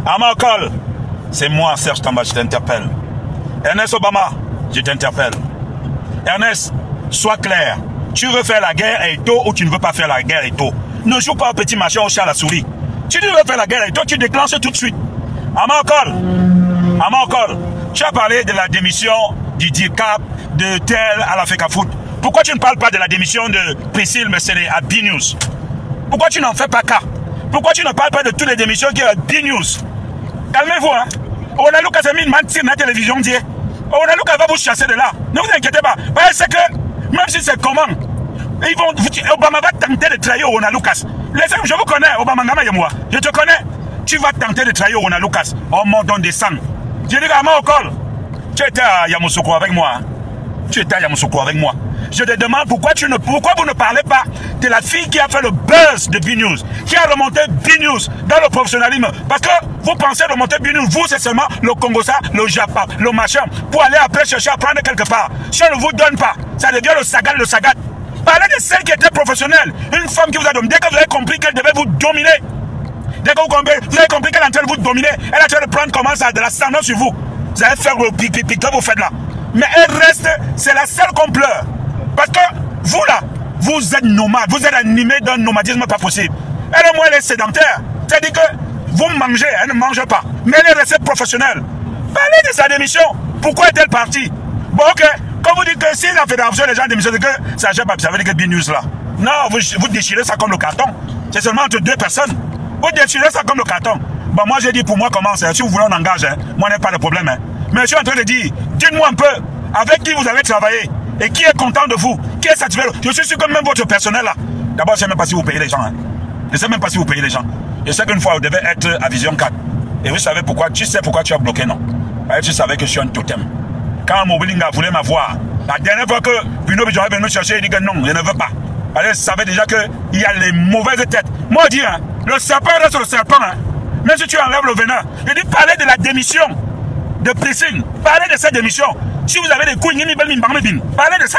Amakol, c'est moi, Serge Tamba, je t'interpelle. Ernest Obama, je t'interpelle. Ernest, sois clair. Tu veux faire la guerre à Eto ou tu ne veux pas faire la guerre à Eto? Ne joue pas au petit machin au chat à la souris. Si tu veux faire la guerre à Eto, tu déclenches tout de suite. Amakol, tu as parlé de la démission du DIRCAP, de tel à la FECAFOOT. Pourquoi tu ne parles pas de la démission de Priscille Messere à B-News? Pourquoi tu n'en fais pas cas? Pourquoi tu ne parles pas de toutes les démissions qui sont à B-News? Calmez-vous, hein. On a Lucas a mis une mentir dans la télévision, dit. On a Lucas va vous chasser de là. Ne vous inquiétez pas. Parce que, même si c'est comment, ils vont, Obama va tenter de trahir Rona Lucas. Je vous connais, Obama et moi. Je te connais. Tu vas tenter de trahir Rona Lucas. Oh mon don de sang. Je dis à Maokol, tu étais à Yamoussoukro avec moi. Hein? Tu étais à Yamoussoukro avec moi. Je te demande pourquoi vous ne parlez pas de la fille qui a fait le buzz de B-News, qui a remonté B-News dans le professionnalisme. Parce que vous pensez remonter B-News, vous c'est seulement le Congosa, le Japon, le machin, pour aller après chercher à prendre quelque part. Si on ne vous donne pas, ça devient le sagat. Parlez de celle qui était professionnelle, une femme qui vous a dominé. Dès que vous avez compris qu'elle devait vous dominer, dès que vous avez compris qu'elle est en train de vous dominer, elle est en train de prendre comment ça, de l'ascendant sur vous. Vous allez faire le pipi que vous faites là. Mais elle reste, c'est la seule qu'on pleure. Parce que vous là, vous êtes nomade, vous êtes animé d'un nomadisme pas possible. Elle au moins elle est sédentaire. C'est-à-dire que vous mangez, elle ne mange pas. Mais elle est restée professionnelle. Parlez de sa démission. Pourquoi est-elle partie? Bon ok, quand vous dites que si la fédération, les gens démissionnent, que ça gère pas, ça veut dire que B-News là. Non, vous déchirez ça comme le carton. C'est seulement entre deux personnes. Vous déchirez ça comme le carton. Bon moi j'ai dit pour moi comment c'est. Si vous voulez on engage, hein. Moi on n'a pas de problème. Hein. Mais je suis en train de dire, dites-moi un peu, avec qui vous avez travaillé. Et qui est content de vous? Qui est satisfait? Je suis sûr que même votre personnel là. D'abord, je ne sais même pas si vous payez les gens. Hein. Je ne sais même pas si vous payez les gens. Je sais qu'une fois, vous devez être à Vision 4. Et vous savez pourquoi? Tu sais pourquoi tu as bloqué, non? Parce que tu savais que je suis un totem. Quand Mobilinga voulait m'avoir, la dernière fois que Bruno Bidjon est venu me chercher, il dit que non, je ne veux pas. Parce que je savais déjà qu'il y a les mauvaises têtes. Moi, je dis, hein, le serpent reste le serpent. Hein. Même si tu enlèves le venin. Je dis, parlez de la démission de Priscille. Parlez de cette démission. Si vous avez des couilles, parlez de ça.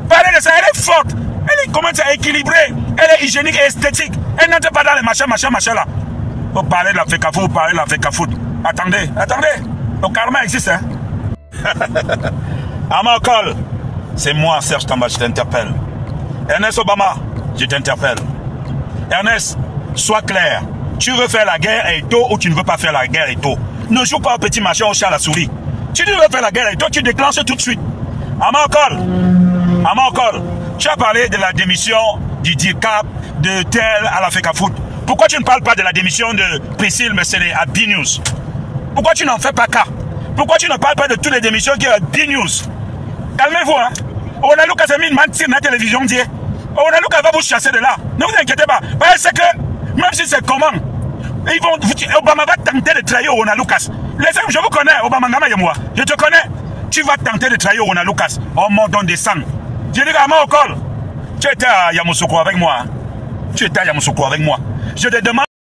Parlez de ça. Elle est forte. Elle commence à équilibrer. Elle est hygiénique et esthétique. Elle n'entre pas dans les machins là. Vous parlez de la FECAFOOT, vous parlez de la FECAFOOT. Attendez. Le karma existe, hein. Amakol, c'est moi, Serge Tamba, je t'interpelle. Ernest Obama, je t'interpelle. Ernest, sois clair. Tu veux faire la guerre à Eto ou tu ne veux pas faire la guerre à Eto? Ne joue pas au petit machin au chat à la souris. Si tu veux faire la guerre et toi, tu déclenches tout de suite. Amakol, tu as parlé de la démission du DIRCAP, de tel à la FECAFOOT. Pourquoi tu ne parles pas de la démission de Priscille Messere à B-News? Pourquoi tu n'en fais pas cas? Pourquoi tu ne parles pas de toutes les démissions qui sont à B-News? Calmez-vous, hein. On a Lucas a mis une mentir dans la télévision, dit. On a Lucas va vous chasser de là. Ne vous inquiétez pas. Parce que, même si c'est comment, Obama va tenter de trahir Rona Lucas. Je vous connais, Obama et moi. Je te connais. Tu vas tenter de trahir Rona Lucas. Oh mon don de sang. Je dis à Maokol, tu étais à Yamoussoukro avec moi. Hein. Tu étais à Yamoussoukro avec moi. Je te demande.